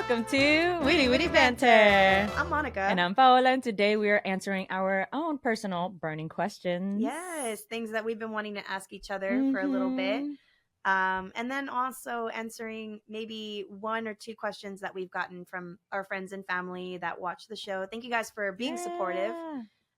welcome to Witty Witty Banter. I'm Monica. And I'm Paola, and today we are answering our own personal burning questions. Yes, things that we've been wanting to ask each other for a little bit. And then also answering maybe one or two questions that we've gotten from our friends and family that watch the show. Thank you guys for being supportive.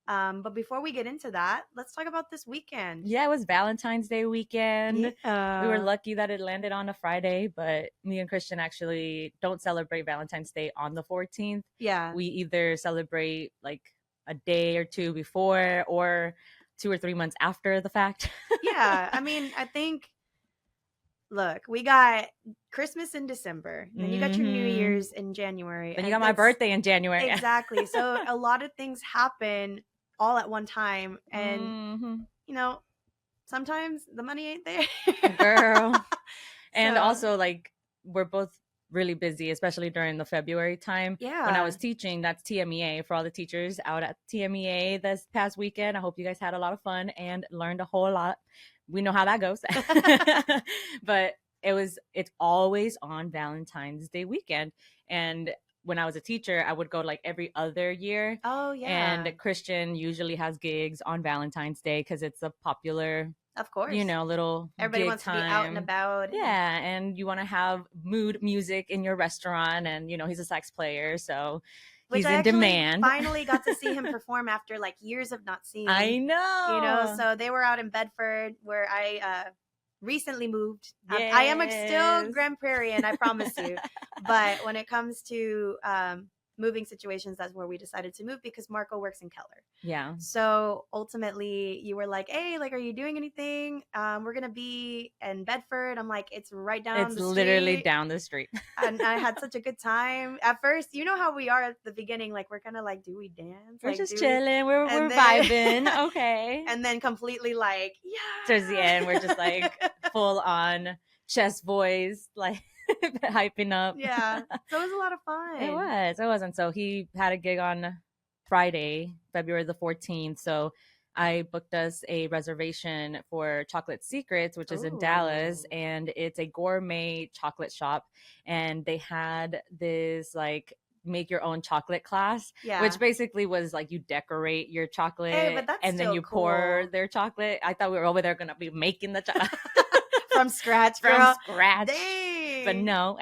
But before we get into that, let's talk about this weekend. Yeah, it was Valentine's Day weekend. Yeah. We were lucky that it landed on a Friday, but me and Christian actually don't celebrate Valentine's Day on the 14th. Yeah. We either celebrate like a day or two before or 2 or 3 months after the fact. Yeah, I mean, I think, look, we got Christmas in December. Then you got your New Year's in January. Then you got my birthday in January. Exactly. So a lot of things happen all at one time. And, you know, sometimes the money ain't there. Girl. And also, like, we're both really busy, especially during the February time. Yeah. When I was teaching, that's TMEA for all the teachers out at TMEA this past weekend. I hope you guys had a lot of fun and learned a whole lot. We know how that goes. But it's always on Valentine's Day weekend. And when I was a teacher, I would go like every other year. Oh, yeah. And Christian usually has gigs on Valentine's Day because it's a popular, of course, little everybody gig wants time. To be out and about. Yeah, and you want to have mood music in your restaurant, and he's a sax player, so Which he's I in demand. Finally got to see him perform after like years of not seeing. I know. So they were out in Bedford, where I recently moved. Yes. I am still Grand Prairie, and I promise you. But when it comes to moving situations, that's where we decided to move because Marco works in Keller. Yeah. So ultimately, you were like, "Hey, like, are you doing anything? We're gonna be in Bedford." I'm like, "It's right down the street." It's literally down the street. And I had such a good time. At first, you know how we are at the beginning, like we're kind of like, "Do we dance? We're like, just chilling. We're vibing. Okay." And then completely like, yeah. Towards the end, we're just like full on chest voice, like hyping up. Yeah. So it was a lot of fun. It was. And so he had a gig on Friday, February the 14th. So I booked us a reservation for Chocolate Secrets, which is in Dallas, and it's a gourmet chocolate shop. And they had this like make your own chocolate class, which basically was like you decorate your chocolate and then you pour their chocolate. I thought we were over there going to be making the chocolate from scratch. Dang. But no,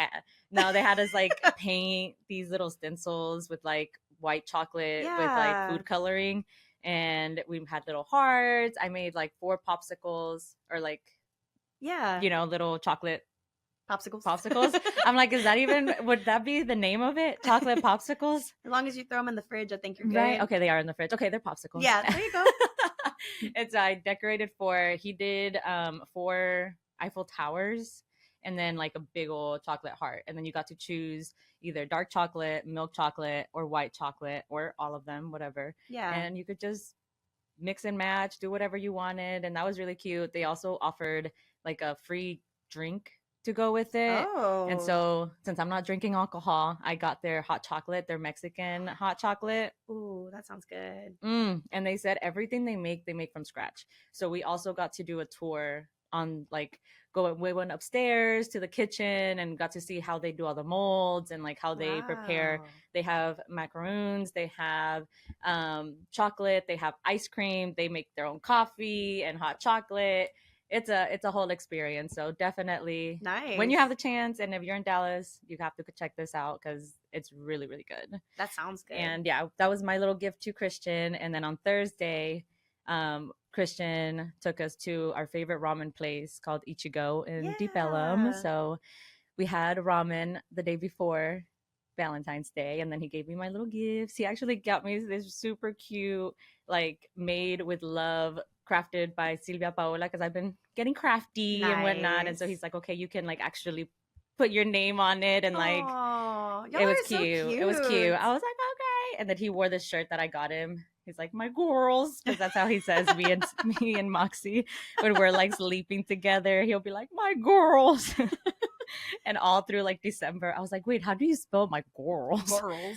they had us like paint these little stencils with like white chocolate with like food coloring, and we had little hearts. I made like 4 popsicles or like little chocolate popsicles. I'm like, would that be the name of it? Chocolate popsicles? As long as you throw them in the fridge, I think you're good. Right? Okay, they are in the fridge. Okay, they're popsicles. Yeah, there you go. I decorated he did 4 Eiffel Towers and then like a big old chocolate heart. And then you got to choose either dark chocolate, milk chocolate, or white chocolate, or all of them, whatever. Yeah. And you could just mix and match, do whatever you wanted. And that was really cute. They also offered like a free drink to go with it. Oh. And so since I'm not drinking alcohol, I got their hot chocolate, their Mexican hot chocolate. Ooh, that sounds good. And they said everything they make from scratch. So we also got to do a tour on like we went upstairs to the kitchen and got to see how they do all the molds and like how they prepare. They have macaroons, they have chocolate, they have ice cream, they make their own coffee and hot chocolate. It's a whole experience. So definitely when you have the chance, and if you're in Dallas, you have to check this out because it's really, really good. That sounds good. And yeah, that was my little gift to Christian. And then on Thursday, Christian took us to our favorite ramen place called Ichigo in Deep Ellum. So we had ramen the day before Valentine's Day, and then he gave me my little gifts. He actually got me this super cute, like made with love, crafted by Silvia Paola, because I've been getting crafty and whatnot. And so he's like, okay, you can like actually put your name on it, and like it was cute. It was cute. I was like, okay. And then he wore this shirt that I got him. He's like, my girls, because that's how he says me and Moxie when we're like sleeping together. He'll be like, my girls. And all through like December, I was like, wait, how do you spell my girls?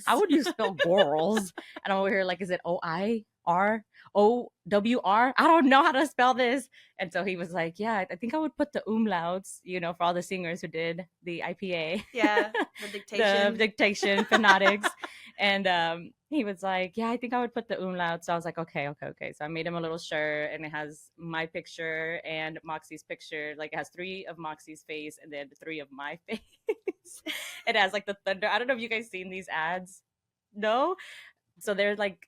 How would you spell girls? And I'm over here like, is it OIRLS? ROWR. I don't know how to spell this. And so he was like, yeah, I think I would put the umlauts, for all the singers who did the IPA. Yeah, the The dictation. dictation phonetics. And he was like, yeah, I think I would put the umlaut. So I was like, okay. So I made him a little shirt, and it has my picture and Moxie's picture. Like, it has 3 of Moxie's face and then 3 of my face. It has like the thunder. I don't know if you guys seen these ads. No? So they're like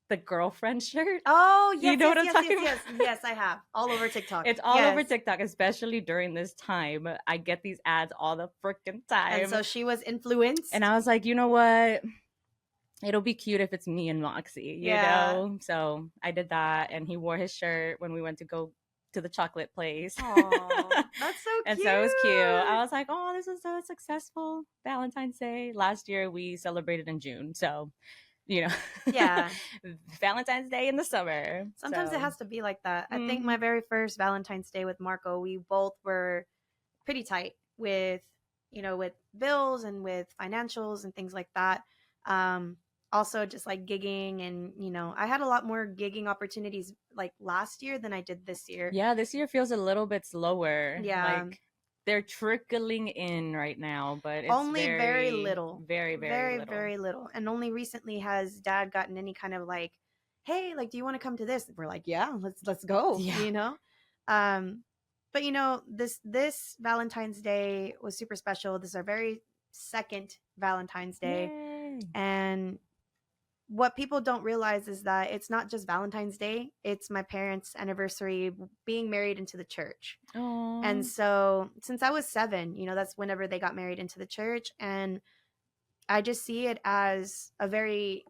the girlfriend shirt. Oh, yes, You know yes, what I'm yes, talking yes, about? yes. Yes, I have. All over TikTok. It's all over Yes. TikTok, especially during this time. I get these ads all the freaking time. And so she was influenced. And I was like, you know what? It'll be cute if it's me and Moxie, you know? So I did that, and he wore his shirt when we went to go to the chocolate place. Oh, that's so cute. And so it was cute. I was like, oh, this is so successful Valentine's Day. Last year we celebrated in June. So, yeah, Valentine's Day in the summer. Sometimes it has to be like that. I think my very first Valentine's Day with Marco, we both were pretty tight with, with bills and with financials and things like that. Also just like gigging, and I had a lot more gigging opportunities like last year than I did this year. Yeah, this year feels a little bit slower. Yeah, like they're trickling in right now, but it's only very little, very little. very little. And only recently has Dad gotten any kind of like, hey, like, do you want to come to this? We're like, yeah, let's go. Yeah. But this Valentine's Day was super special. This is our very second Valentine's Day. Yay. And what people don't realize is that it's not just Valentine's Day, it's my parents' anniversary being married into the church. Aww. And so since I was 7, that's whenever they got married into the church. And I just see it as a very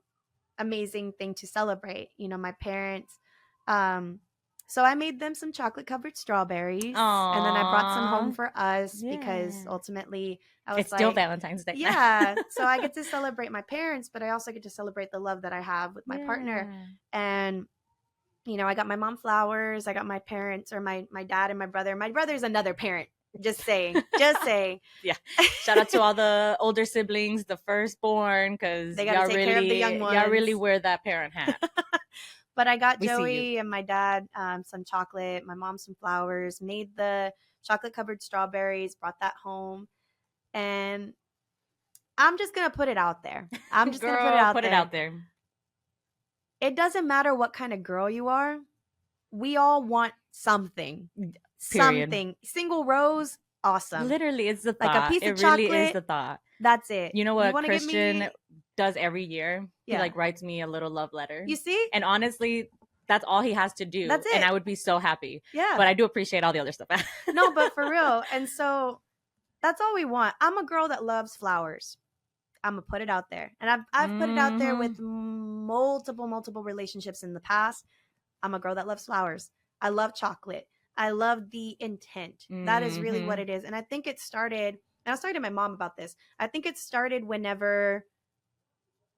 amazing thing to celebrate. My parents, so I made them some chocolate covered strawberries. Aww. And then I brought some home for us because ultimately I was it's still Valentine's Day. Yeah. So I get to celebrate my parents, but I also get to celebrate the love that I have with my partner. And I got my mom flowers. I got my parents, or my dad and my brother. My brother's another parent. Just saying. Yeah. Shout out to all the older siblings, the firstborn, because they gotta take care of the young ones. Y'all really wear that parent hat. But I got Joey and my dad some chocolate, my mom some flowers, made the chocolate covered strawberries, brought that home. And I'm just going to put it out there. I'm just going to put it out there. It doesn't matter what kind of girl you are. We all want something. Period. Something. Single rose, awesome. Literally, it's the thought. Like a piece of chocolate. It really is the thought. That's it. You know what Christian does every year? Yeah. He like writes me a little love letter. You see? And honestly, that's all he has to do. That's it. And I would be so happy. Yeah. But I do appreciate all the other stuff. No, but for real. And so that's all we want. I'm a girl that loves flowers. I'm going to put it out there. And I've put it out there with multiple relationships in the past. I'm a girl that loves flowers. I love chocolate. I love the intent. That is really what it is. And I think it started, and I was talking to my mom about this. I think it started whenever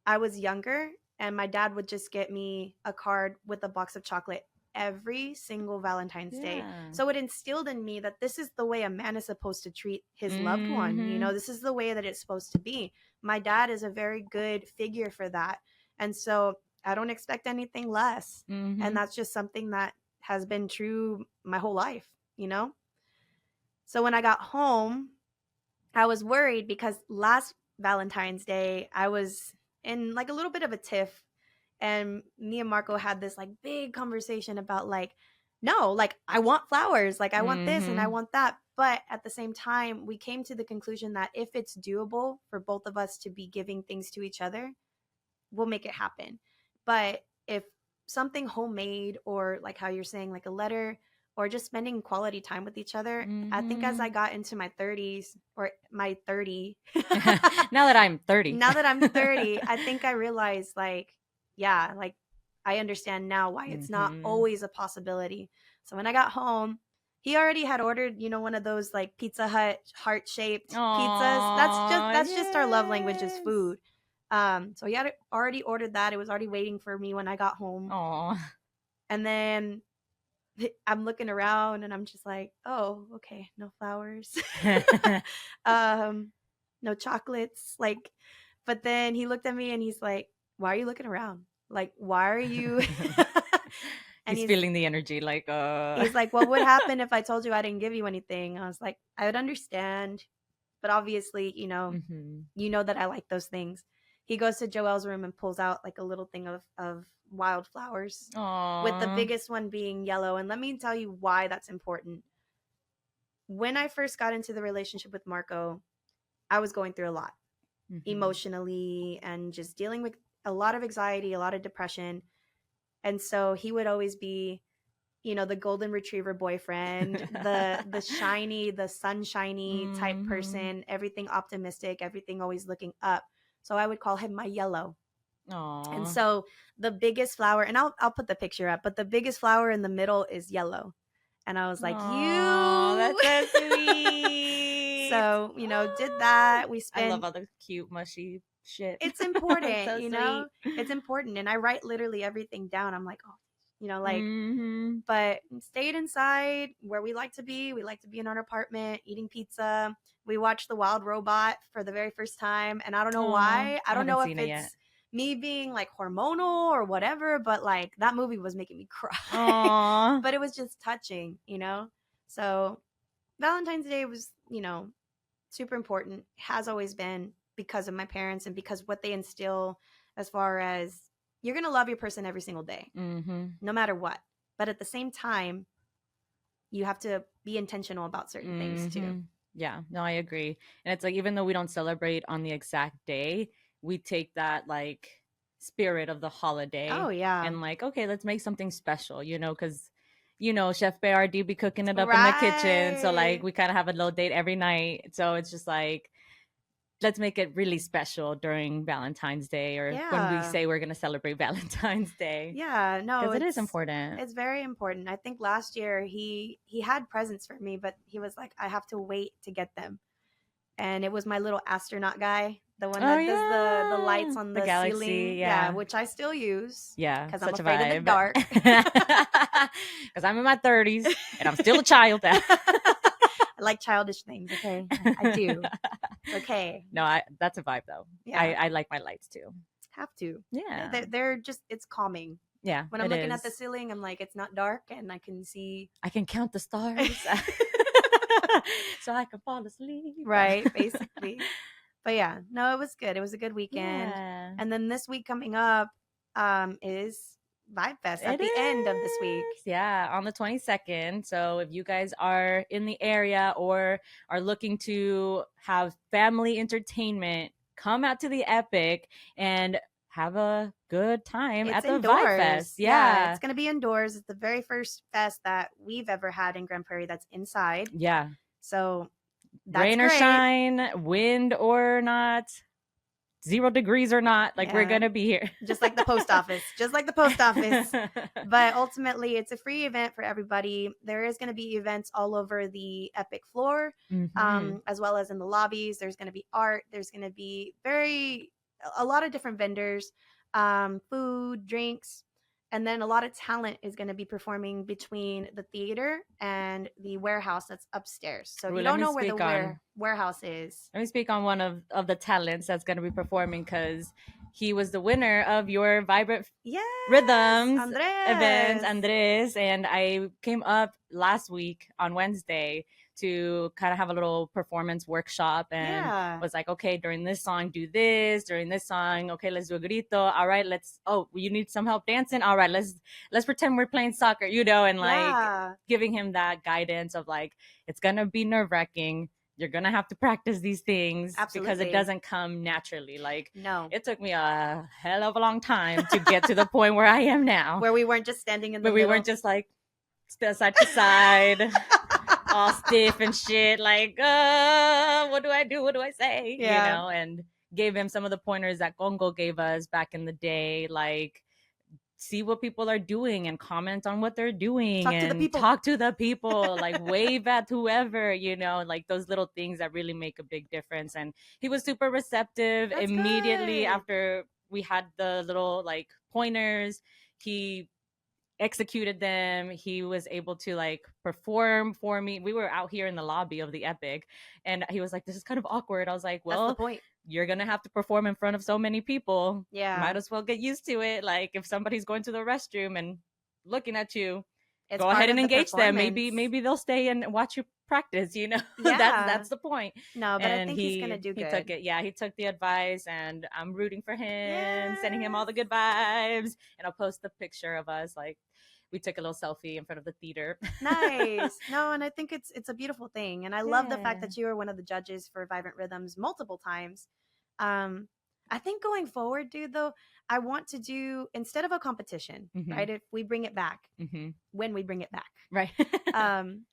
I was younger, and my dad would just get me a card with a box of chocolate every single Valentine's Day. So it instilled in me that this is the way a man is supposed to treat his loved one. This is the way that it's supposed to be. My dad is a very good figure for that. And so I don't expect anything less. And that's just something that has been true my whole life, So when I got home, I was worried because last Valentine's Day, I was in like a little bit of a tiff. And me and Marco had this like big conversation about like, no, like I want flowers, like I want this and I want that. But at the same time, we came to the conclusion that if it's doable for both of us to be giving things to each other, we'll make it happen. But if something homemade, or like how you're saying, like a letter, or just spending quality time with each other, I think as I got into my 30s, or my 30. Now that I'm 30, I think I realized like, yeah, like I understand now why it's not always a possibility. So when I got home, he already had ordered, one of those like Pizza Hut heart-shaped pizzas. That's just our love language is food. So he had already ordered that. It was already waiting for me when I got home. Aww. And then I'm looking around and I'm just like, oh, okay, no flowers. No chocolates. Like, but then he looked at me and he's like, why are you looking around? Like, why are you? And he's feeling the energy, like, He's like, what would happen if I told you I didn't give you anything? I was like, I would understand, but obviously, you know that I like those things. He goes to Joelle's room and pulls out like a little thing of wildflowers. Aww. With the biggest one being yellow. And let me tell you why that's important. When I first got into the relationship with Marco, I was going through a lot emotionally and just dealing with a lot of anxiety, a lot of depression. And so he would always be, the golden retriever boyfriend, the shiny, the sunshiny type person, everything optimistic, everything always looking up. So I would call him my yellow. Aww. And so the biggest flower, and I'll put the picture up, but the biggest flower in the middle is yellow. And I was like, Aww, that's so sweet. So, did that. We spent. I love all the cute, mushy shit. It's important, so it's important. And I write literally everything down. I'm like, but stayed inside where we like to be. We like to be in our apartment, eating pizza. We watched The Wild Robot for the very first time. And I don't know why. I don't know if it's me being like hormonal or whatever, but like that movie was making me cry. But it was just touching, So Valentine's Day was, super important. Has always been because of my parents and because what they instill as far as you're going to love your person every single day, no matter what. But at the same time, you have to be intentional about certain things too. Yeah, no, I agree. And it's like, even though we don't celebrate on the exact day, we take that like spirit of the holiday. Oh, yeah. And like, okay, let's make something special, because, Chef BRD be cooking it up in the kitchen. So like, we kind of have a little date every night. So it's just like, let's make it really special during Valentine's Day or when we say we're going to celebrate Valentine's Day. Yeah, no. Because it is important. It's very important. I think last year he had presents for me, but he was like, I have to wait to get them. And it was my little astronaut guy, the one that does the lights on the galaxy, ceiling. Yeah, which I still use. Yeah, because I'm afraid of the dark. Because I'm in my 30s and I'm still a child. I like childish things. Okay, I do. Okay. No, that's a vibe though. Yeah, I like my lights too. Have to. Yeah, they're just, it's calming. Yeah, when I'm looking at the ceiling, I'm like, it's not dark, and I can see. I can count the stars, so I can fall asleep. Right, basically. But yeah, no, it was good. It was a good weekend. Yeah. And then this week coming up is Vibe Fest at the end of this week. Yeah, on the 22nd. So if you guys are in the area or are looking to have family entertainment, come out to the Epic and have a good time at the Vibe Fest. Yeah, it's going to be indoors. It's the very first fest that we've ever had in Grand Prairie that's inside. Yeah. So that's rain or shine, wind or not, 0 degrees or not, like, we're gonna be here. Just like the post office. But ultimately, it's a free event for everybody. There is going to be events all over the Epic floor, as well as in the lobbies. There's going to be art. There's going to be a lot of different vendors, food, drinks. And then a lot of talent is going to be performing between the theater and the warehouse that's upstairs. So if you don't know where the warehouse is. Let me speak on one of the talents that's going to be performing, because he was the winner of your Vibrant Rhythms event, Andres. And I came up last week on Wednesday to kind of have a little performance workshop, and was like, okay, during this song, do this. During this song, okay, let's do a grito. All right, you need some help dancing. All right, let's pretend we're playing soccer, and like giving him that guidance of like, it's going to be nerve-wracking. You're going to have to practice these things. Absolutely. Because it doesn't come naturally. Like, no, it took me a hell of a long time to get to the point where I am now. Where we weren't just standing in the middle. We weren't just like side to side. All stiff and shit, like, what do I do? What do I say? And gave him some of the pointers that Congo gave us back in the day, like, see what people are doing and comment on what they're doing. Talk to the people, like, wave at whoever, like those little things that really make a big difference. And he was super receptive. That's immediately good. After we had the little like pointers, he executed them. He was able to like perform for me. We were out here in the lobby of the Epic, and he was like, this is kind of awkward. I was like, well, that's the point. you're gonna have to perform in front of so many people. Yeah. Might as well get used to it. Like if somebody's going to the restroom and looking at you, It's go part ahead of and the engage them. performance. Maybe they'll stay and watch you practice, you know. that's Yeah. that's the point. No, but I And think he's gonna do he good. took it. Yeah, he took the advice, and I'm rooting for him, sending him all Yes. the good vibes. And I'll post the picture of us, like we took a little selfie in front of the theater. Nice. No, and I think it's a beautiful thing, and I love the fact Yeah. that you were one of the judges for Vibrant Rhythms multiple times. um I think going forward, dude, though, I want to do, instead of a competition, Mhm. right, if we bring it back, Mhm. when we bring it back, Right.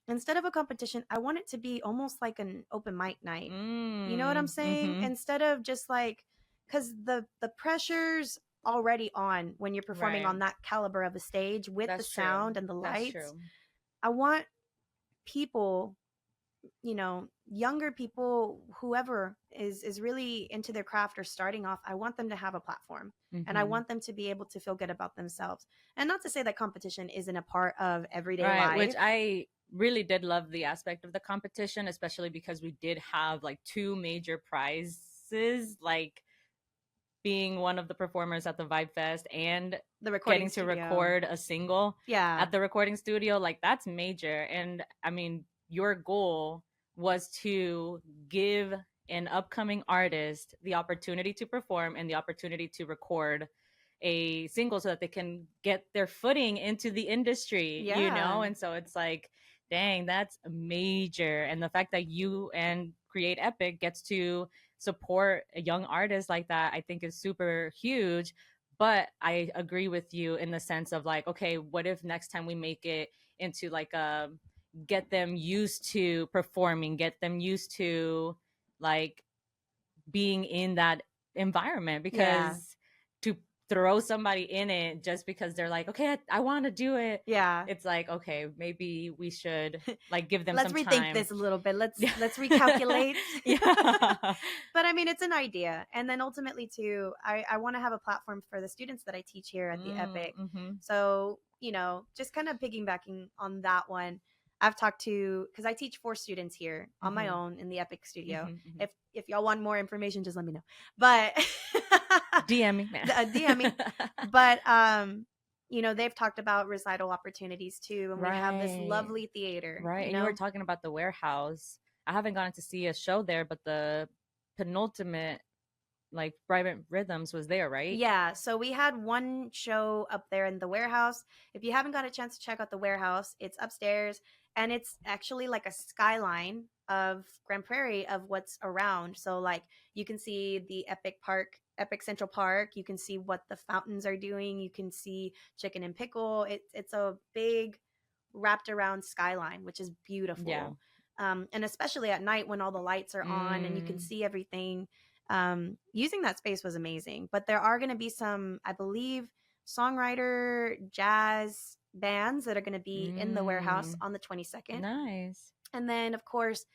instead of a competition, I want it to be almost like an open mic night. You know what I'm saying? Mhm. Instead of just like, because the pressure's already on when you're performing Right. on that caliber of a stage with the That's true. sound and the That's lights. true. I want people, younger people, whoever is really into their craft or starting off, I want them to have a platform, and I Mhm. want them to be able to feel good about themselves. And not to say that competition isn't a part of everyday Right, which life. I really did love the aspect of the competition, especially because we did have like two major prizes, like being one of the performers at the Vibe Fest and The recording getting to studio. record a single Yeah. at the recording studio. Like that's major. And I mean, your goal was to give an upcoming artist the opportunity to perform and the opportunity to record a single so that they can get their footing into the industry, you know? Yeah. And so it's like, dang, that's major. And the fact that you and Create Epic gets to support a young artist like that, I think is super huge. But I agree with you in the sense of like, okay, what if next time we make it into like a get them used to performing, get them used to like being in that environment, Yeah. because to throw somebody in it just because they're like, okay, I want to do it, Yeah. it's like, okay, maybe we should like give them Let's some rethink time. this a little bit. Let's Yeah. let's recalculate. Yeah. But I mean, it's an idea. And then ultimately too, I want to have a platform for the students that I teach here at the Epic. Mm-hmm. So, just kind of piggybacking on that one, I've talked to, because I teach 4 students here on my Mm-hmm. own in the Epic studio. Mm-hmm. If y'all want more information, just let me know. But DM me. DM me. But they've talked about recital opportunities too, and we have this Right. lovely theater. Right. And you were talking about the warehouse. I haven't gotten to see a show there, but the penultimate like Vibrant Rhythms was there, right? Yeah, so we had one show up there in the warehouse. If you haven't got a chance to check out the warehouse, it's upstairs, and it's actually like a skyline of Grand Prairie of what's around. So like you can see the Epic Central Park, you can see what the fountains are doing, you can see Chicken and Pickle. It's a big wrapped around skyline, which is Yeah. beautiful. And especially at night when all the lights are on and you can see everything. Using that space was amazing. But there are going to be some, I believe, songwriter jazz bands that are going to be in the warehouse on the 22nd. Nice. And then, of course,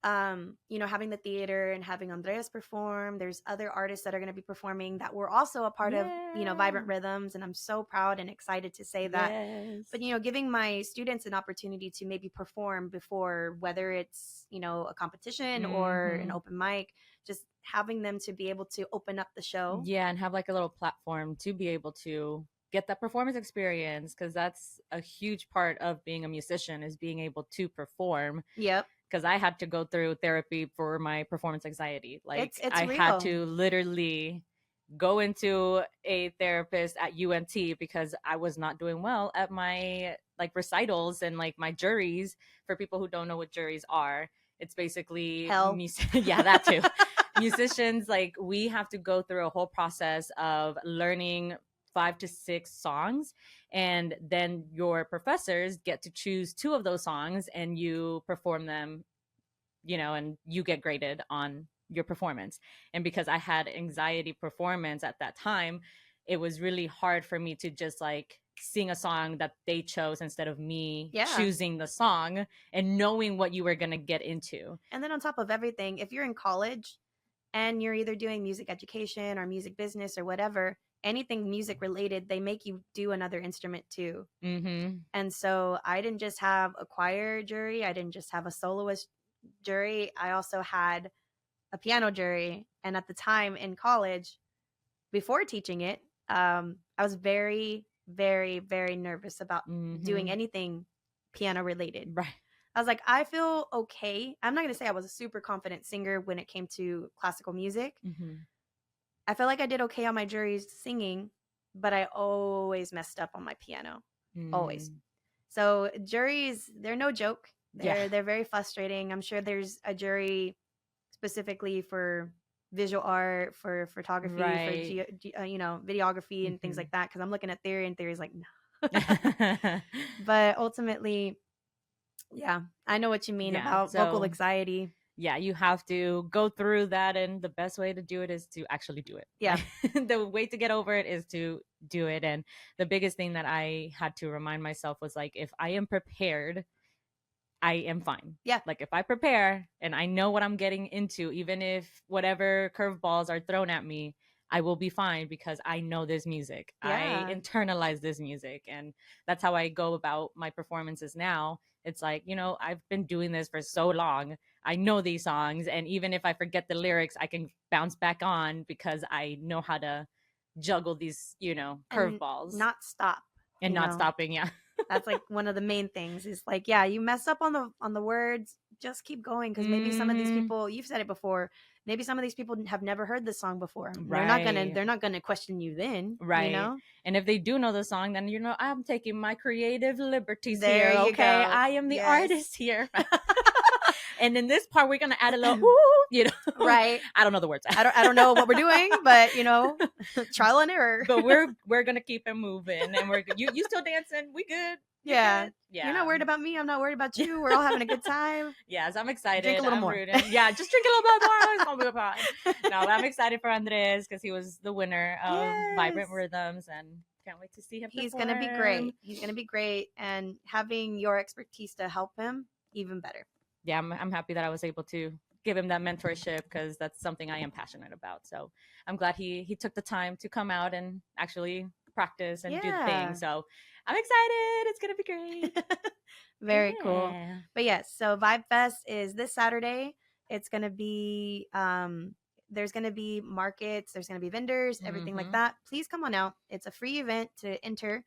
having the theater and having Andreas perform. There's other artists that are going to be performing that were also a part of, Vibrant Rhythms. And I'm so proud and excited to say that. Yes. But, giving my students an opportunity to maybe perform before, whether it's, a competition or an open mic, just having them to be able to open up the show. Yeah, and have like a little platform to be able to get that performance experience, because that's a huge part of being a musician, is being able to perform. Yep. Because I had to go through therapy for my performance anxiety. Like it's I real. had to literally go into a therapist at UNT because I was not doing well at my like recitals and like my juries. For people who don't know what juries are, it's basically hell. Yeah, that too. Musicians, like we have to go through a whole process of learning 5 to 6 songs, and then your professors get to choose 2 of those songs and you perform them, and you get graded on your performance. And because I had anxiety performance at that time, it was really hard for me to just like sing a song that they chose instead of me choosing the song and knowing what you were going to get into. And then on top of everything, if you're in college and you're either doing music education or music business or whatever, anything music related, they make you do another instrument too. Mm-hmm. And so I didn't just have a choir jury, I didn't just have a soloist jury, I also had a piano jury. And at the time in college, before teaching it, I was very, very, very nervous about doing anything piano related. Right. I was like, I feel okay. I'm not going to say I was a super confident singer when it came to classical music. I felt like I did okay on my juries singing, but I always messed up on my piano. Always. So juries, they're no joke. They're very frustrating. I'm sure there's a jury specifically for visual art, for photography, right. for videography and things like that. Because I'm looking at theory, and theory's like, no. But ultimately, yeah, I know what you mean about vocal anxiety. Yeah, you have to go through that, and the best way to do it is to actually do it. Yeah. The way to get over it is to do it. And the biggest thing that I had to remind myself was like, if I am prepared, I am fine. Yeah. Like if I prepare and I know what I'm getting into, even if whatever curveballs are thrown at me, I will be fine because I know this music. Yeah. I internalize this music. And that's how I go about my performances now. It's like, I've been doing this for so long. I know these songs. And even if I forget the lyrics, I can bounce back on because I know how to juggle these, curveballs. Not stop. And not stopping, yeah. That's like one of the main things is like, yeah, you mess up on the words, just keep going, because maybe some of these people, you've said it before, maybe some of these people have never heard this song before. Right. They're not gonna question you then. Right. And if they do know the song, then I'm taking my creative liberties there here. You okay. Go. I am the artist here. And in this part, we're gonna add a little ooh, Right. I don't know the words. I don't know what we're doing, but trial and error. But we're gonna keep it moving, and we're you still dancing. We good. Yeah. Good. Yeah. You're not worried about me. I'm not worried about you. We're all having a good time. Yes, I'm excited. Drink a little more. Rooting. Yeah, just drink a little bit more. It's gonna be fine. No, I'm excited for Andres because he was the winner of Vibrant Rhythms, and can't wait to see him. He's gonna be great. He's gonna be great, and having your expertise to help him, even better. Yeah, I'm happy that I was able to give him that mentorship because that's something I am passionate about. So I'm glad he took the time to come out and actually practice and do the thing. So I'm excited. It's gonna be great. Very cool. But yes, so Vibe Fest is this Saturday. It's gonna be there's gonna be markets, there's gonna be vendors, everything like that. Please come on out. It's a free event to enter.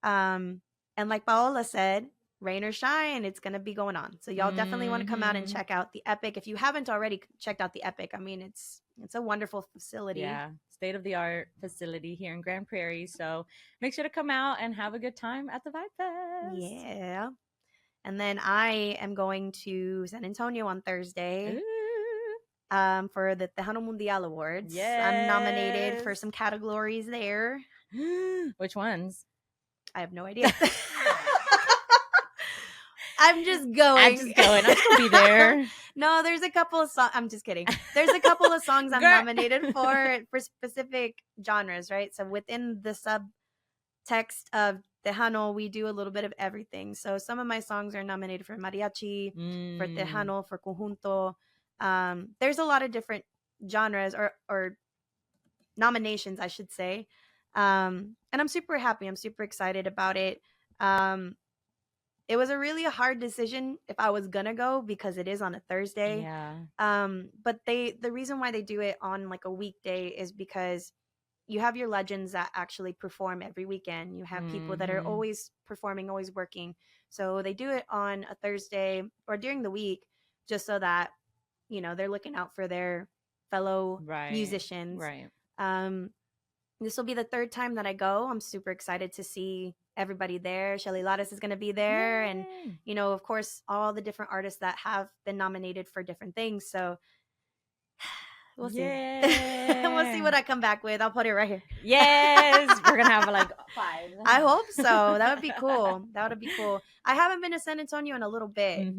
And like Paola said, rain or shine, it's going to be going on. So y'all definitely want to come out and check out the Epic. If you haven't already checked out the Epic, I mean, it's a wonderful facility. Yeah, state-of-the-art facility here in Grand Prairie. So make sure to come out and have a good time at the Vibe Fest. Yeah. And then I am going to San Antonio on Thursday for the Tejano Mundial Awards. Yes. I'm nominated for some categories there. Which ones? I have no idea. I'm just going. I'm just going to be there. No, there's a couple of songs. I'm just kidding. There's a couple of songs I'm nominated for specific genres, right? So within the subtext of Tejano, we do a little bit of everything. So some of my songs are nominated for mariachi, for Tejano, for conjunto. There's a lot of different genres or nominations, I should say. And I'm super happy. I'm super excited about it. It was a really hard decision if I was gonna go because it is on a Thursday. Yeah. But the reason why they do it on like a weekday is because you have your legends that actually perform every weekend. You have people that are always performing, always working. So they do it on a Thursday or during the week just so that, they're looking out for their fellow musicians. Right. This will be the third time that I go. I'm super excited to see everybody there. Shelly Lattes is going to be there. Yay. And, of course, all the different artists that have been nominated for different things. So we'll see. We'll see what I come back with. I'll put it right here. Yes. We're going to have like 5. I hope so. That would be cool. That would be cool. I haven't been to San Antonio in a little bit,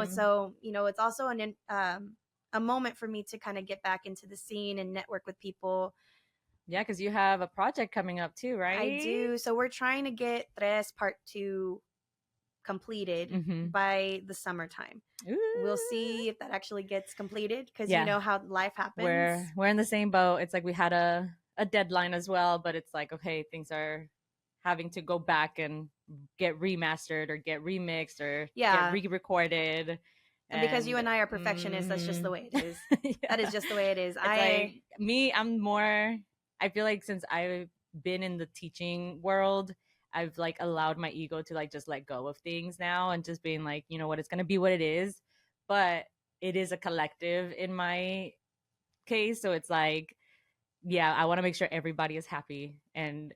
so, it's also a moment for me to kind of get back into the scene and network with people. Yeah, because you have a project coming up too, right? I do. So we're trying to get Tres Part 2 completed by the summertime. Ooh. We'll see if that actually gets completed because you know how life happens. We're in the same boat. It's like we had a deadline as well, but it's like, okay, things are having to go back and get remastered or get remixed or get re-recorded. And because you and I are perfectionists, that's just the way it is. Yeah. That is just the way it is. Like me, I'm more, I feel like since I've been in the teaching world, I've like allowed my ego to like just let go of things now and just being like, you know what, it's going to be what it is. But it is a collective in my case. So it's like, yeah, I want to make sure everybody is happy and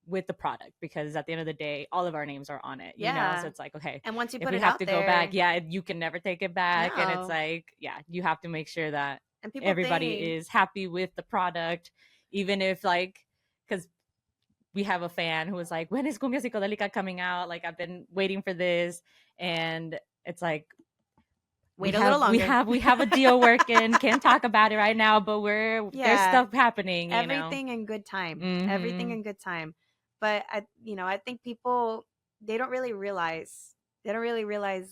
with the product, because at the end of the day, all of our names are on it, you know? So it's like, okay, and once you if put we it have out to there, go back, yeah, you can never take it back. No. And it's like, yeah, you have to make sure that and people everybody is happy with the product, even if like, because we have a fan who was like, when is Cumbia Psicodelica coming out? Like, I've been waiting for this. And it's like, wait a little longer. We have a deal working. Can't talk about it right now, but there's stuff happening. Everything in good time. Mm-hmm. Everything in good time. But I think people, they don't really realize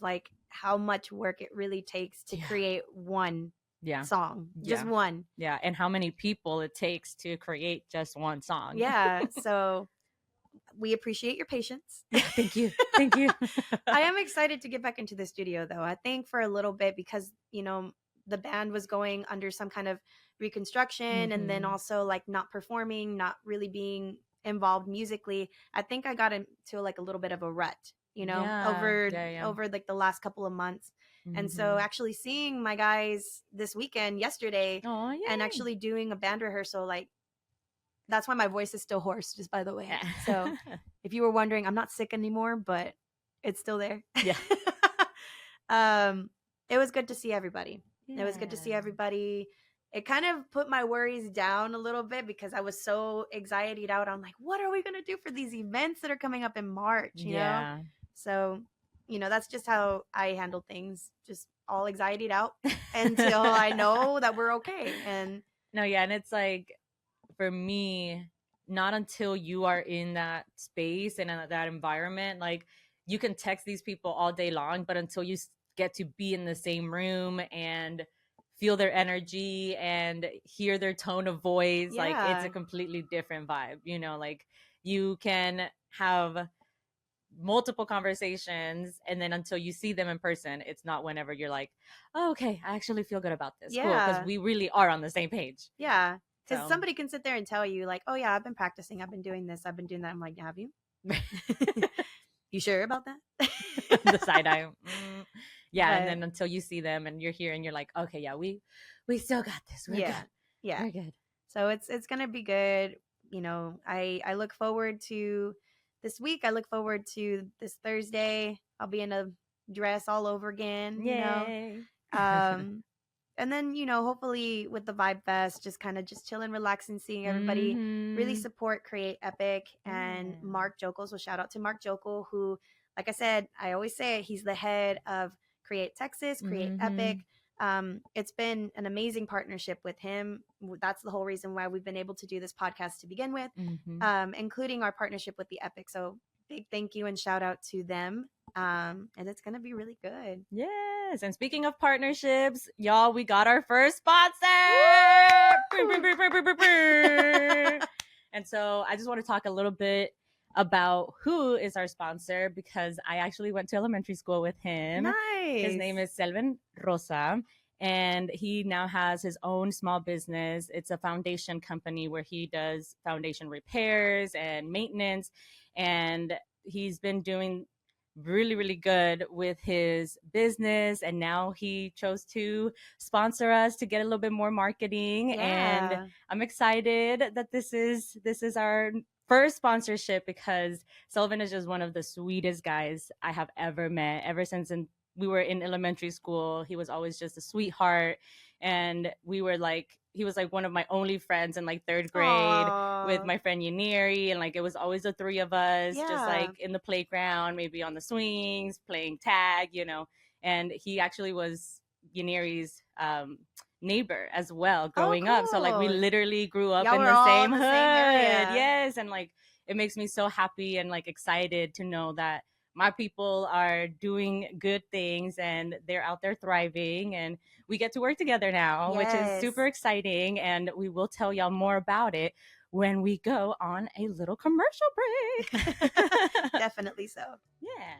like how much work it really takes to create one song, just one. Yeah, and how many people it takes to create just one song. Yeah, so we appreciate your patience. Yeah, thank you. Thank you. I am excited to get back into the studio though. I think for a little bit because, the band was going under some kind of reconstruction and then also like not performing, not really being involved musically. I think I got into like a little bit of a rut, over like the last couple of months. And so actually seeing my guys this weekend, yesterday, and actually doing a band rehearsal, like that's why my voice is still hoarse, just by the way. So if you were wondering, I'm not sick anymore, but it's still there. Yeah. It was good to see everybody. Yeah. It was good to see everybody. It kind of put my worries down a little bit because I was so anxietied out. I'm like, what are we going to do for these events that are coming up in March, you know? So, that's just how I handle things. Just all anxietied out until I know that we're okay. And and it's like, for me, not until you are in that space and in that environment, like you can text these people all day long, but until you get to be in the same room and feel their energy and hear their tone of voice, like it's a completely different vibe, like you can have multiple conversations, and then until you see them in person, it's not whenever you're like, oh, okay, I actually feel good about this. Cool, because we really are on the same page. Because somebody can sit there and tell you like, oh yeah, I've been practicing, I've been doing this, I've been doing that. I'm like, have you? You sure about that? The side eye. And then until you see them and you're here and you're like, okay, yeah, we still got this. We're good. Yeah, we're good. So it's gonna be good. I look forward to this week. I look forward to this Thursday. I'll be in a dress all over again. Yay. And then, hopefully with the Vibe Fest, just kind of just chilling, relaxing, seeing everybody really support Create Epic. And Mark Jokel. So shout out to Mark Jokel, who, like I said, I always say it, he's the head of Create Texas, Create Epic. It's been an amazing partnership with him. That's the whole reason why we've been able to do this podcast to begin with, including our partnership with the Epic. So big thank you and shout out to them. And it's going to be really good. Yes. And speaking of partnerships, y'all, we got our first sponsor. And so I just want to talk a little bit about who is our sponsor, because I actually went to elementary school with him. Nice. His name is Selven Rosa, and he now has his own small business. It's a foundation company where he does foundation repairs and maintenance, and he's been doing really, really good with his business, and now he chose to sponsor us to get a little bit more marketing. And I'm excited that this is our first sponsorship, because Sullivan is just one of the sweetest guys I have ever met. Ever since we were in elementary school, he was always just a sweetheart, and he was like one of my only friends in like third grade. Aww. With my friend Yaniri, and like it was always the three of us, just like in the playground, maybe on the swings, playing tag, and he actually was Yaniri's neighbor as well growing up. So like we literally grew up in the same hood. Yes. And like it makes me so happy and like excited to know that my people are doing good things and they're out there thriving, and we get to work together now, which is super exciting. And we will tell y'all more about it when we go on a little commercial break. Definitely so. Yeah.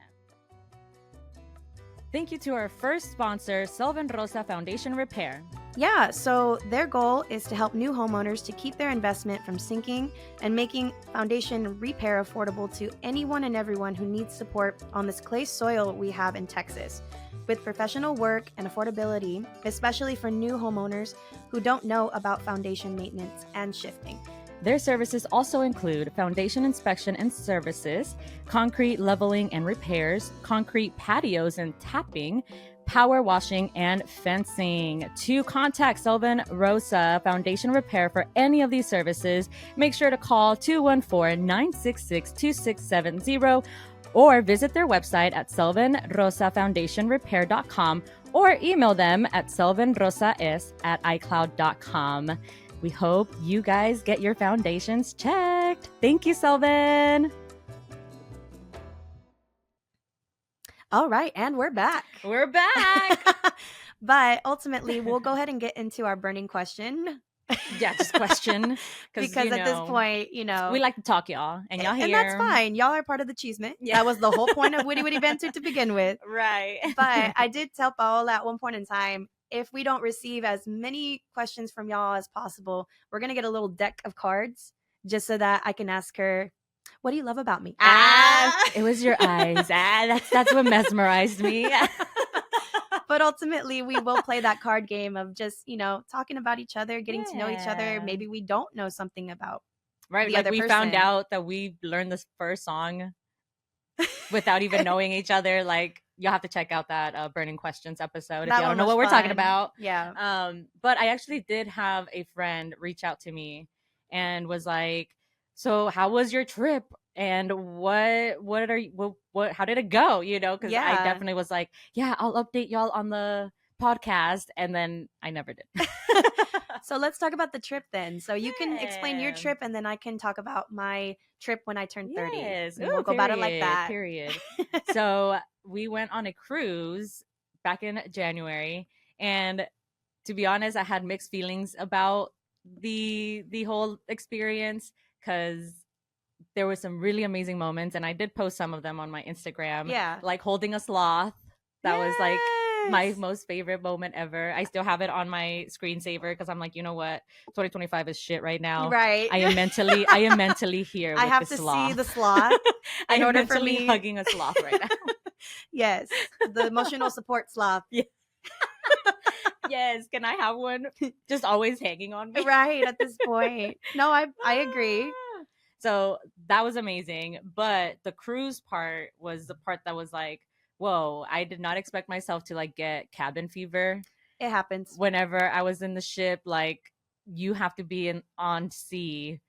Thank you to our first sponsor, Sylvan Rosa Foundation Repair. Yeah, so their goal is to help new homeowners to keep their investment from sinking and making foundation repair affordable to anyone and everyone who needs support on this clay soil we have in Texas. With professional work and affordability, especially for new homeowners who don't know about foundation maintenance and shifting. Their services also include foundation inspection and services, concrete leveling and repairs, concrete patios and tapping, power washing, and fencing. To contact Sylvan Rosa Foundation Repair for any of these services, make sure to call 214-966-2670 or visit their website at sylvanrosafoundationrepair.com or email them at sylvanrosas@icloud.com. We hope you guys get your foundations checked. Thank you, Sylvan. All right, and we're back. We're back. But ultimately, we'll go ahead and get into our burning question. Yeah, just question. Because at this point, we like to talk, y'all. And y'all here. And that's fine. Y'all are part of the cheeseman. Yeah. That was the whole point of Witty Witty Banter to begin with. Right. But I did tell Paola at one point in time, if we don't receive as many questions from y'all as possible, we're going to get a little deck of cards just so that I can ask her, what do you love about me? It was your eyes. That's what mesmerized me. But ultimately, we will play that card game of just, talking about each other, getting to know each other. Maybe we don't know something about the other person. Found out that we learned this first song without even knowing each other. Like, you'll have to check out that Burning Questions episode if you don't know what we're talking about. Yeah. But I actually did have a friend reach out to me and was like, so how was your trip? And how did it go? Because I definitely was like, yeah, I'll update y'all on the podcast. And then I never did. So let's talk about the trip then. So you can explain your trip and then I can talk about my trip when I turned 30. Yes. We'll go about it like that. Period. So we went on a cruise back in January. And to be honest, I had mixed feelings about the whole experience because there were some really amazing moments. And I did post some of them on my Instagram. Yeah. Like holding a sloth. That was like my most favorite moment ever. I still have it on my screensaver because I'm like, you know what? 2025 is shit right now. Right. I am mentally here with I have the to sloth. see the sloth I am mentally hugging a sloth right now. Yes. The emotional support sloth. Yeah. Yes. Can I have one just always hanging on me? Right. At this point. No, I agree. So that was amazing. But the cruise part was the part that was like, whoa, I did not expect myself to like get cabin fever. It happens. Whenever I was in the ship, like you have to be in sea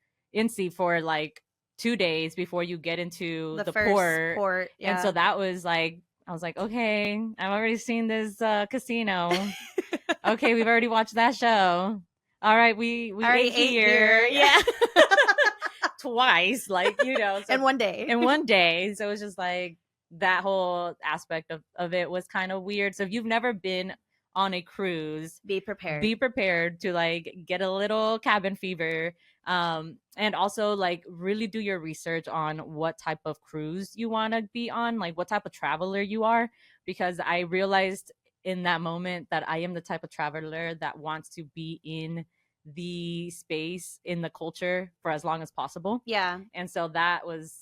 for like 2 days before you get into the first port. Yeah. And so that was like, I was like, okay, I've already seen this casino. Okay, we've already watched that show. All right, we ate here. Yeah. Twice, like, so, in one day. So it was just like that whole aspect of it was kind of weird. So if you've never been on a cruise, be prepared to like get a little cabin fever, and also like really do your research on what type of cruise you want to be on, like what type of traveler you are, because I realized in that moment that I am the type of traveler that wants to be in the space, in the culture for as long as possible. Yeah. And so that was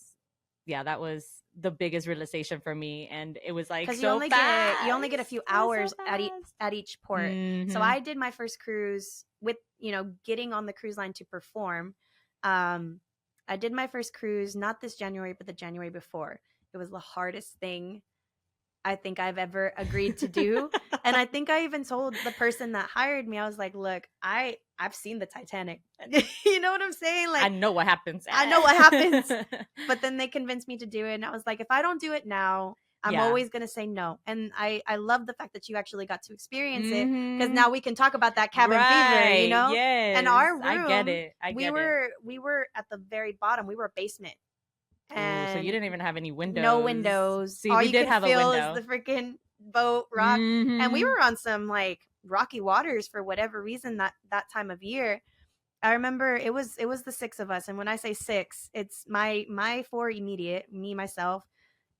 the biggest realization for me. And it was like, because you only get a few hours at each port. Mm-hmm. So I did my first cruise with, getting on the cruise line to perform. I did my first cruise, not this January, but the January before. It was the hardest thing I think I've ever agreed to do. And I think I even told the person that hired me, I was like, look, I've seen the Titanic. You know what I'm saying? Like, I know what happens. But then they convinced me to do it. And I was like, if I don't do it now, I'm always going to say no. And I love the fact that you actually got to experience it, because now we can talk about that cabin fever, Yes. And our room, I get it. We were at the very bottom. We were a basement. And so you didn't even have any windows. No windows. See, all we did have a window. Is the freaking boat rock. Mm-hmm. And we were on some like rocky waters for whatever reason that time of year. I remember it was the 6 of us, and when I say 6, it's my 4 immediate, me, myself,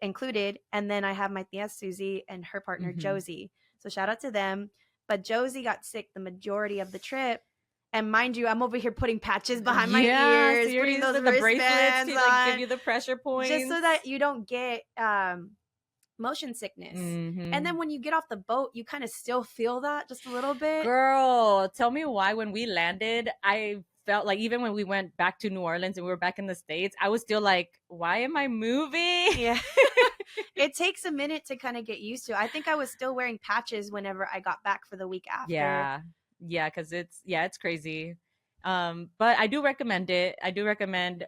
included. And then I have my tia Susie and her partner Josie. So shout out to them. But Josie got sick the majority of the trip. And mind you, I'm over here putting patches behind my ears, so you're putting those the bracelets wristbands to like on, give you the pressure points, just so that you don't get motion sickness. And then when you get off the boat, you kind of still feel that just a little bit. Girl, tell me why when we landed, I felt like even when we went back to New Orleans and we were back in the States, I was still like, why am I moving? Yeah. It takes a minute to kind of get used to. I think I was still wearing patches whenever I got back for the week after. Yeah, because it's crazy. But I do recommend it. I do recommend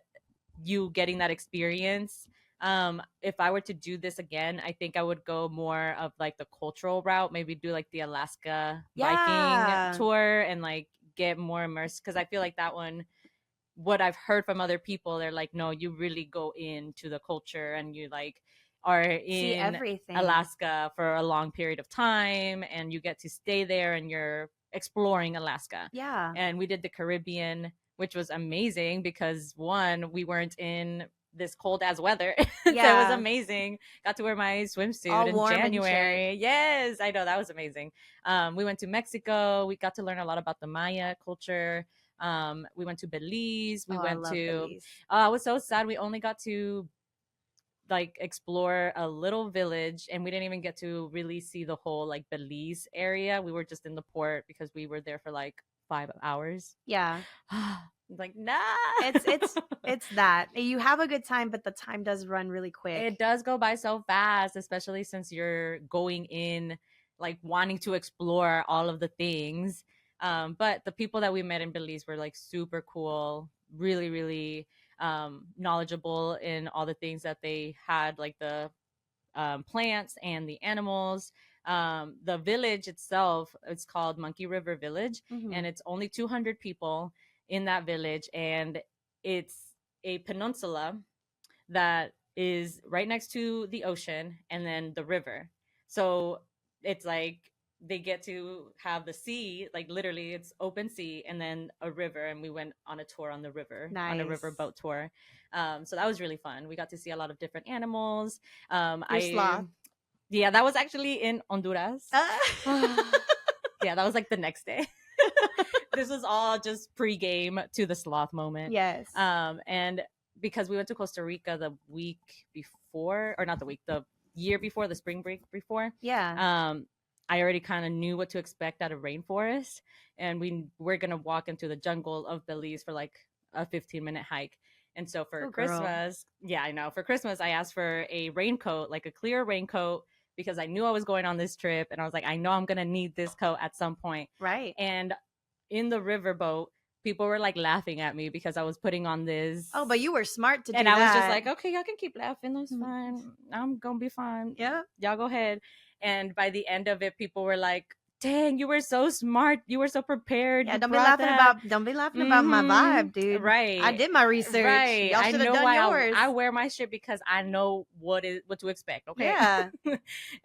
you getting that experience. If I were to do this again, I think I would go more of like the cultural route, maybe do like the Alaska biking tour and like get more immersed, because I feel like that one, what I've heard from other people, they're like, no, you really go into the culture and you like are in Alaska for a long period of time and you get to stay there and you're exploring Alaska. Yeah. And we did the Caribbean, which was amazing because one, we weren't in this cold ass weather. So it was amazing. Got to wear my swimsuit all in January. Yes, I know, that was amazing. We went to Mexico. We got to learn a lot about the Maya culture. We went to Belize. We went to Belize. I was so sad we only got to like explore a little village and we didn't even get to really see the whole like Belize area. We were just in the port because we were there for like 5 hours. Yeah. Like, nah. It's that. You have a good time, but the time does run really quick. It does go by so fast, especially since you're going in like wanting to explore all of the things. But the people that we met in Belize were like super cool, really, really knowledgeable in all the things that they had, like the plants and the animals. The village itself, it's called Monkey River Village, and it's only 200 people in that village, and it's a peninsula that is right next to the ocean and then the river. So it's like they get to have the sea, like literally it's open sea and then a river, and we went on a tour on the river. On a river boat tour. So that was really fun. We got to see a lot of different animals. Sloth. Yeah, that was actually in Honduras. Yeah, that was like the next day. This was all just pre-game to the sloth moment. Yes. And because we went to Costa Rica the week before, or not the week, the year before, the spring break before. Yeah. I already kind of knew what to expect out of rainforest, and we're gonna walk into the jungle of Belize for like a 15-minute hike. And so for Christmas, yeah, I know. For Christmas, I asked for a raincoat, like a clear raincoat, because I knew I was going on this trip, and I was like, I know I'm gonna need this coat at some point. Right. And in the riverboat, people were like laughing at me because I was putting on this. Oh, but you were smart to do that. And I was just like, okay, y'all can keep laughing. That's fine. I'm going to be fine. Yeah. Y'all go ahead. And by the end of it, people were like, dang, you were so smart. You were so prepared. Yeah, don't be laughing about my vibe, dude. Right. I did my research. Right. Y'all should have done yours. I wear my shit because I know what to expect. Okay. Yeah.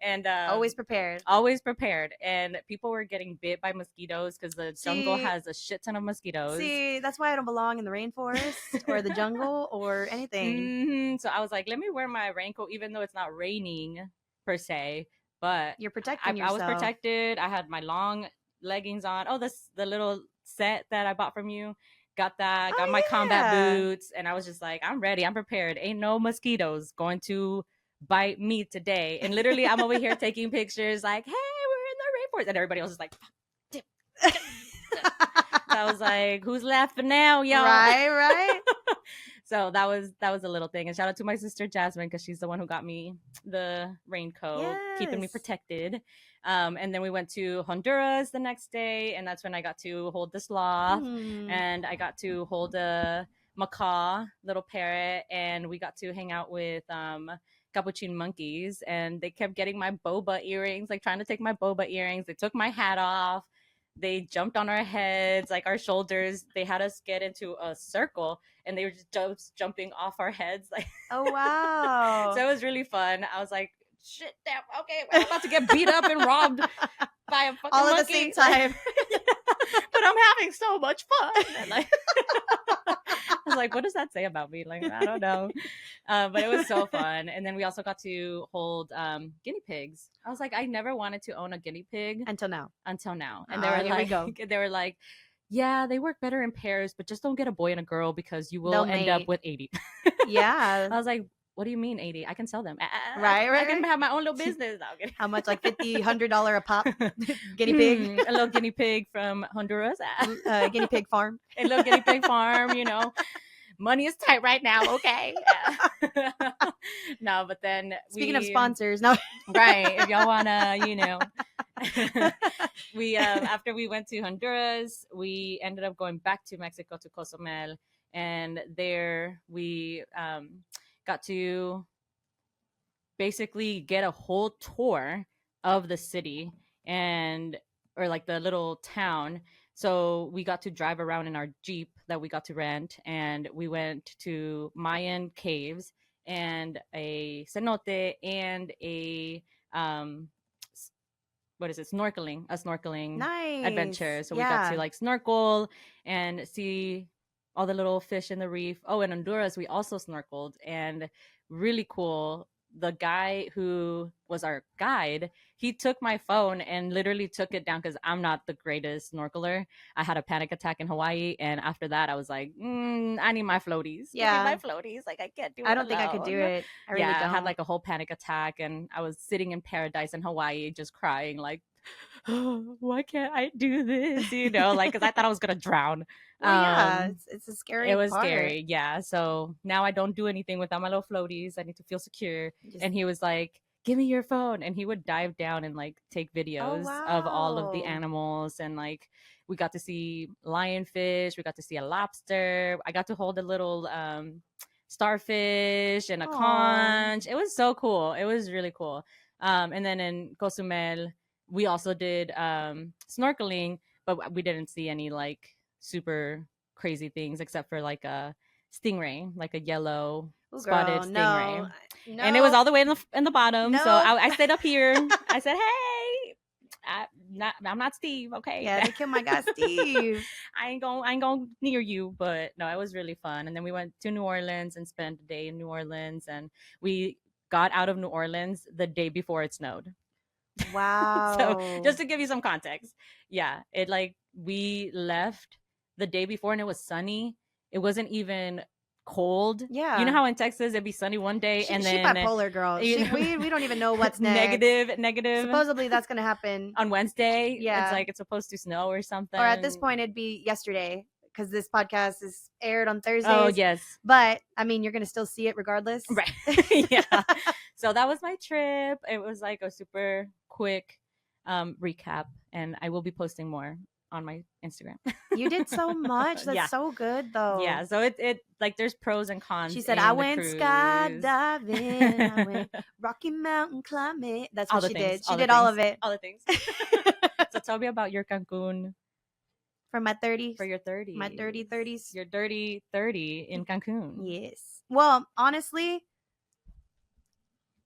And always prepared. Always prepared. And people were getting bit by mosquitoes because the jungle has a shit ton of mosquitoes. See, that's why I don't belong in the rainforest or the jungle or anything. So I was like, let me wear my raincoat, even though it's not raining per se. But you're protecting yourself. I was protected. I had my long leggings on. Oh, the little set that I bought from you. Got that. Got my combat boots. And I was just like, I'm ready. I'm prepared. Ain't no mosquitoes going to bite me today. And literally, I'm over here taking pictures like, hey, we're in the rainforest. And everybody else is like, so I was like, who's laughing now, y'all? Right. So that was a little thing. And shout out to my sister Jasmine, because she's the one who got me the raincoat, keeping me protected. And then we went to Honduras the next day, and that's when I got to hold the sloth, and I got to hold a macaw, little parrot, and we got to hang out with capuchin monkeys, and they kept getting my boba earrings, like trying to take my boba earrings. They took my hat off. They jumped on our heads, like our shoulders. They had us get into a circle, and they were just jumping off our heads. Like, oh, wow. So it was really fun. I was like, shit, damn, okay, I'm about to get beat up and robbed by a fucking all monkey. at the same time. But I'm having so much fun. And like, I was like, what does that say about me? Like, I don't know. But it was so fun. And then we also got to hold guinea pigs. I was like, I never wanted to own a guinea pig until now. And they were like, they were like, yeah, they work better in pairs, but just don't get a boy and a girl because you will end up with 80. Yeah. I was like, what do you mean 80? I can sell them. Right. I can have my own little business. How much? Like $50, $100 a pop? Guinea pig? A little guinea pig from Honduras. Guinea pig farm. A little guinea pig farm, you know. Money is tight right now, okay? No, but then speaking of sponsors, no. Right, if y'all wanna, you know. We after we went to Honduras, we ended up going back to Mexico to Cozumel, and there we got to basically get a whole tour of the city or like the little town. So we got to drive around in our Jeep that we got to rent, and we went to Mayan caves and a cenote and a what is it, snorkeling nice. adventure. So we got to like snorkel and see all the little fish in the reef. Oh, in Honduras we also snorkeled, and really cool, the guy who was our guide, he took my phone and literally took it down because I'm not the greatest snorkeler. I had a panic attack in Hawaii, and after that I was like, I need my floaties. Yeah, my floaties. Like, I can't do it. I don't think I could do it. I really don't. I had like a whole panic attack, and I was sitting in paradise in Hawaii just crying like, why can't I do this? You know, like, because I thought I was gonna drown. Well, yeah, it's a scary. It was scary, yeah. So now I don't do anything without my little floaties. I need to feel secure. And he was like, "Give me your phone," and he would dive down and like take videos of all of the animals, and like we got to see lionfish, we got to see a lobster, I got to hold a little starfish and a conch. It was so cool. It was really cool. And then in Cozumel, we also did snorkeling, but we didn't see any like super crazy things except for like a stingray, like a yellow spotted stingray. No. And it was all the way in the bottom. No. So I stayed up here. I said, hey, I'm not Steve, okay? Yeah, they killed my guy Steve. I ain't going near you, but no, it was really fun. And then we went to New Orleans and spent a day in New Orleans, and we got out of New Orleans the day before it snowed. Wow. So just to give you some context, yeah, it like we left the day before and it was sunny. It wasn't even cold. Yeah, you know how in Texas it'd be sunny one day and then she bipolar girl. We don't even know what's next. Negative. Supposedly that's gonna happen on Wednesday. Yeah, it's like it's supposed to snow or something. Or at this point it'd be yesterday because this podcast is aired on Thursdays. Oh yes, but I mean you're gonna still see it regardless, right? Yeah. So that was my trip. It was like a super quick recap, and I will be posting more on my Instagram. You did so much. That's so good though. Yeah. So it like there's pros and cons. She said I went skydiving, I went Rocky Mountain climbing. That's what she did. She did all of it. All the things. So tell me about your Cancun. For my 30s. For your 30s. My 30s. Your dirty 30 in Cancun. Yes. Well, honestly,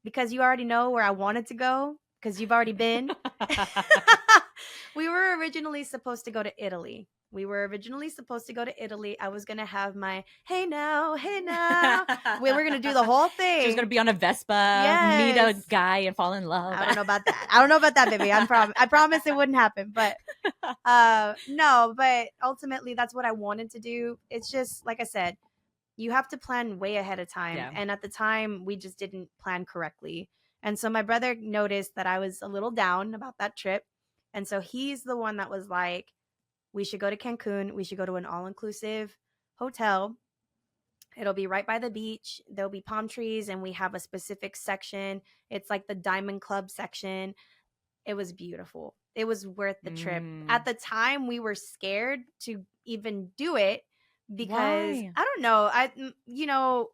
because you already know where I wanted to go, because you've already been. We were originally supposed to go to Italy. I was going to have my, hey now. We were going to do the whole thing. She was going to be on a Vespa, meet a guy and fall in love. I don't know about that, baby. I promise it wouldn't happen. But no, but ultimately that's what I wanted to do. It's just, like I said, you have to plan way ahead of time. Yeah. And at the time, we just didn't plan correctly. And so my brother noticed that I was a little down about that trip. And so he's the one that was like, we should go to Cancun. We should go to an all-inclusive hotel. It'll be right by the beach. There'll be palm trees, and we have a specific section. It's like the Diamond Club section. It was beautiful. It was worth the trip. At the time, we were scared to even do it because I don't know.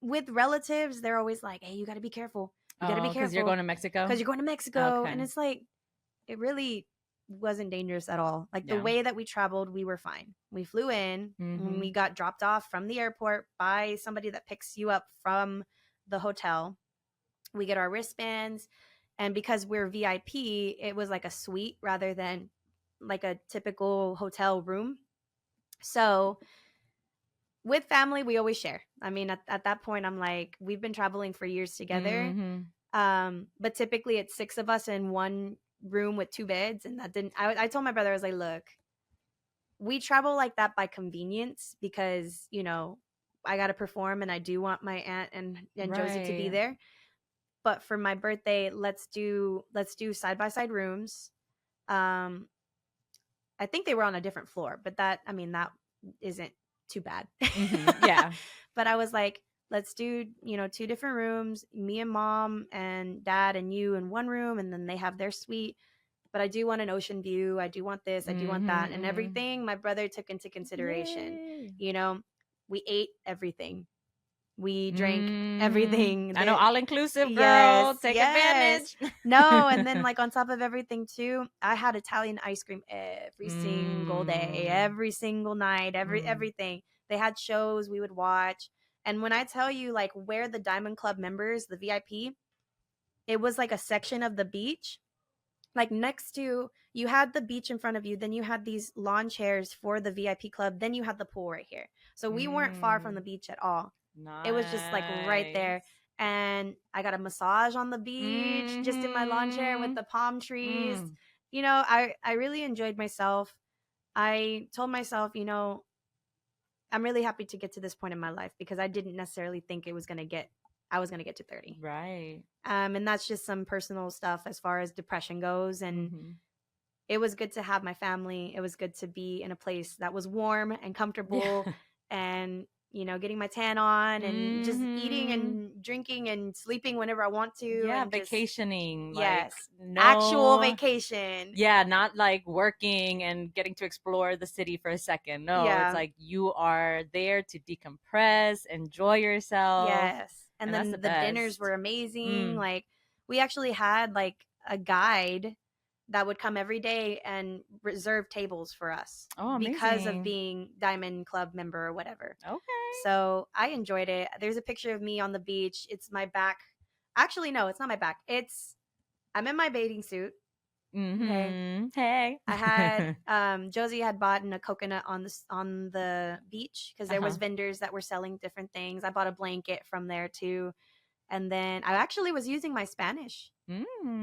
With relatives, they're always like, hey, you got to be careful. You got to be careful. Because you're going to Mexico? Because you're going to Mexico. Okay. And it's like, it really wasn't dangerous at all. Like the way that we traveled, we were fine. We flew in and we got dropped off from the airport by somebody that picks you up from the hotel. We get our wristbands. And because we're VIP, it was like a suite rather than like a typical hotel room. So with family, we always share. I mean, at that point, I'm like, we've been traveling for years together. But typically it's 6 of us in one room with 2 beds. And that didn't, I told my brother, I was like, look, we travel like that by convenience because, you know, I got to perform and I do want my aunt and Josie to be there. But for my birthday, let's do side by side rooms. I think they were on a different floor, but that isn't too bad. Yeah. But I was like, let's do, 2 different rooms, me and mom and dad and you in one room, and then they have their suite. But I do want an ocean view. I do want this. I do want that. And everything my brother took into consideration. Yay. You know, we ate everything. We drank everything. I know, all inclusive, girl. Yes, take advantage. No, and then like on top of everything too, I had Italian ice cream every single day, every single night, everything. They had shows we would watch. And when I tell you like where the Diamond Club members, the VIP, it was like a section of the beach. Like next to, you had the beach in front of you, then you had these lawn chairs for the VIP club, then you had the pool right here. So we weren't far from the beach at all. Nice. It was just like right there. And I got a massage on the beach, just in my lawn chair with the palm trees. You know, I really enjoyed myself. I told myself, you know, I'm really happy to get to this point in my life because I didn't necessarily think I was going to get to 30. Right. And that's just some personal stuff as far as depression goes. And it was good to have my family. It was good to be in a place that was warm and comfortable and, you know, getting my tan on and just eating and drinking and sleeping whenever I want to. Yeah, and vacationing. Yes. Like, no, actual vacation. Yeah, not like working and getting to explore the city for a second. No, it's like you are there to decompress, enjoy yourself. Yes. And then the dinners were amazing. Like we actually had like a guide that would come every day and reserve tables for us. Oh, amazing. Because of being Diamond Club member or whatever. Okay. So I enjoyed it. There's a picture of me on the beach. It's my back. Actually, no, it's not my back. I'm in my bathing suit. Okay. Hey. I had Josie had bought a coconut on the beach because there was vendors that were selling different things. I bought a blanket from there too. And then I actually was using my Spanish,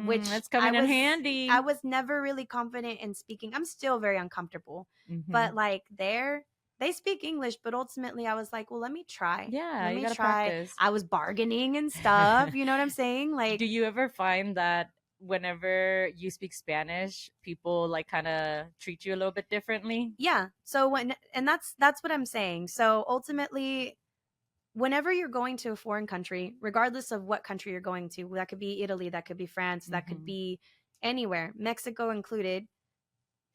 which that's coming in handy. I was never really confident in speaking. I'm still very uncomfortable, but like they speak English, but ultimately I was like, well, let me try. Yeah, let you me gotta try. practice. I was bargaining and stuff. You know what I'm saying? Like, do you ever find that whenever you speak Spanish, people like kind of treat you a little bit differently? Yeah. So that's what I'm saying. So ultimately, whenever you're going to a foreign country, regardless of what country you're going to, that could be Italy, that could be France, that could be anywhere, Mexico included,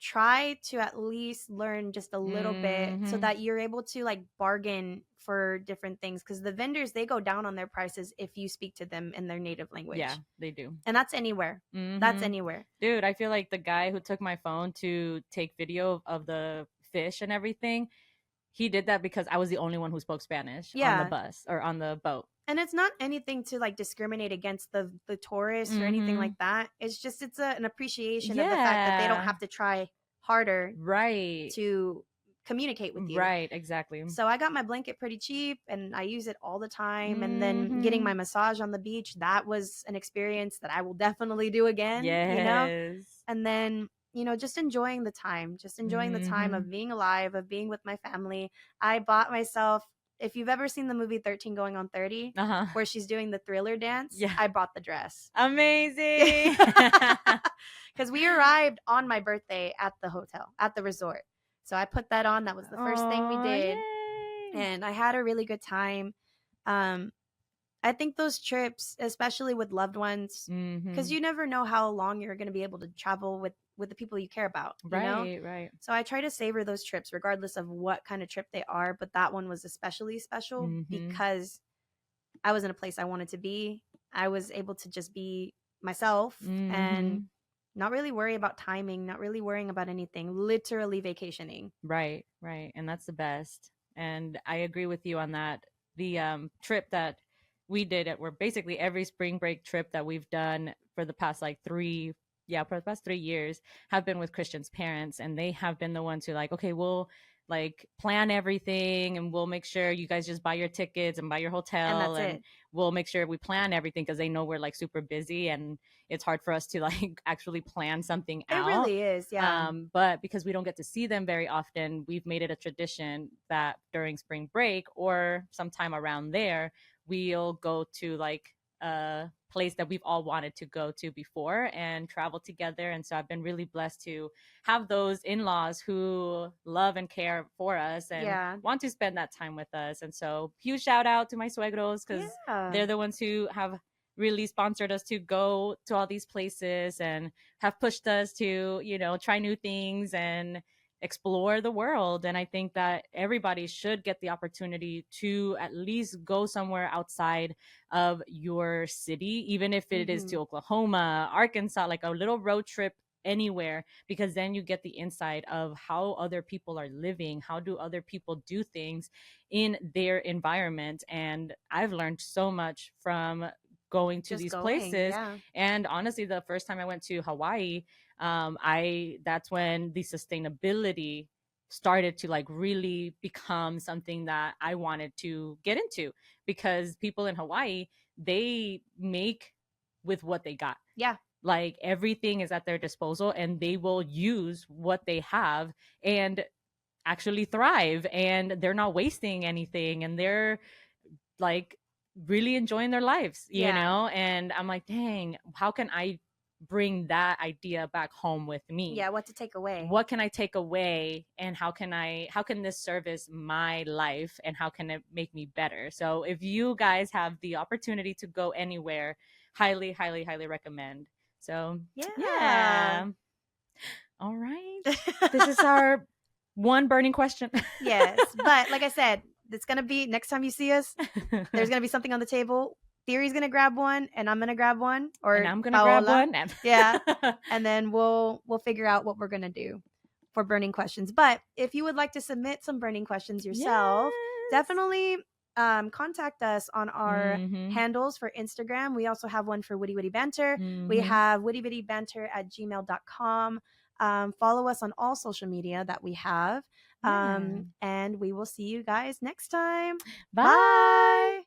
try to at least learn just a little bit so that you're able to like bargain for different things. Because the vendors, they go down on their prices if you speak to them in their native language. Yeah, they do. And that's anywhere. That's anywhere. Dude, I feel like the guy who took my phone to take video of the fish and everything, he did that because I was the only one who spoke Spanish on the bus or on the boat. And it's not anything to like discriminate against the tourists or anything like that. It's just an appreciation of the fact that they don't have to try harder to communicate with you. Right, exactly. So I got my blanket pretty cheap and I use it all the time. And then getting my massage on the beach, that was an experience that I will definitely do again. Yes. You know? And then, you know, just enjoying the time, the time of being alive, of being with my family. I bought myself, if you've ever seen the movie 13 Going on 30, where she's doing the Thriller dance, I bought the dress. Amazing. Because we arrived on my birthday at the hotel, at the resort. So I put that on. That was the first thing we did. Yay. And I had a really good time. I think those trips, especially with loved ones, because you never know how long you're going to be able to travel with the people you care about. You know? Right. So I try to savor those trips regardless of what kind of trip they are. But that one was especially special because I was in a place I wanted to be. I was able to just be myself and not really worry about timing, not really worrying about anything, literally vacationing. Right. And that's the best. And I agree with you on that. The trip that we did it. We're basically every spring break trip that we've done for the past like for the past 3 years have been with Christian's parents, and they have been the ones who like, okay, we'll like plan everything and we'll make sure you guys just buy your tickets and buy your And hotel, that's and it. we'll make sure we plan everything because they know we're like super busy and it's hard for us to like actually plan something It out. really is, yeah. But because we don't get to see them very often, we've made it a tradition that during spring break or sometime around there, we'll go to like a place that we've all wanted to go to before and travel together. And so I've been really blessed to have those in-laws who love and care for us and Yeah. want to spend that time with us. And so huge shout out to my suegros because Yeah. they're the ones who have really sponsored us to go to all these places and have pushed us to, you know, try new things and explore the world. And I think that everybody should get the opportunity to at least go somewhere outside of your city, even if it is to Oklahoma, Arkansas, like a little road trip anywhere, because then you get the insight of how other people are living, how do other people do things in their environment. And I've learned so much from going to Just these going, places. yeah. And honestly, the first time I went to Hawaii, I that's when the sustainability started to like really become something that I wanted to get into, because people in Hawaii, they make with what they got. Yeah. Like everything is at their disposal and they will use what they have and actually thrive, and they're not wasting anything, and they're like really enjoying their lives, you Yeah. know? And I'm like, dang, how can I bring that idea back home with me? Yeah, what to take away. What can I take away, and how can this service my life, and how can it make me better? So if you guys have the opportunity to go anywhere, highly, highly, highly recommend. So yeah. All right. This is our one burning question. Yes. But like I said, it's going to be next time you see us, there's going to be something on the table. Theory's going to grab one and I'm going to grab one, or and I'm gonna Paola. grab one. Yeah. And then we'll figure out what we're going to do for burning questions. But if you would like to submit some burning questions yourself, definitely contact us on our handles for Instagram. We also have one for Witty Witty Banter. We have wittyWittyBanter@gmail.com. Follow us on all social media that we have. And we will see you guys next time. Bye. Bye.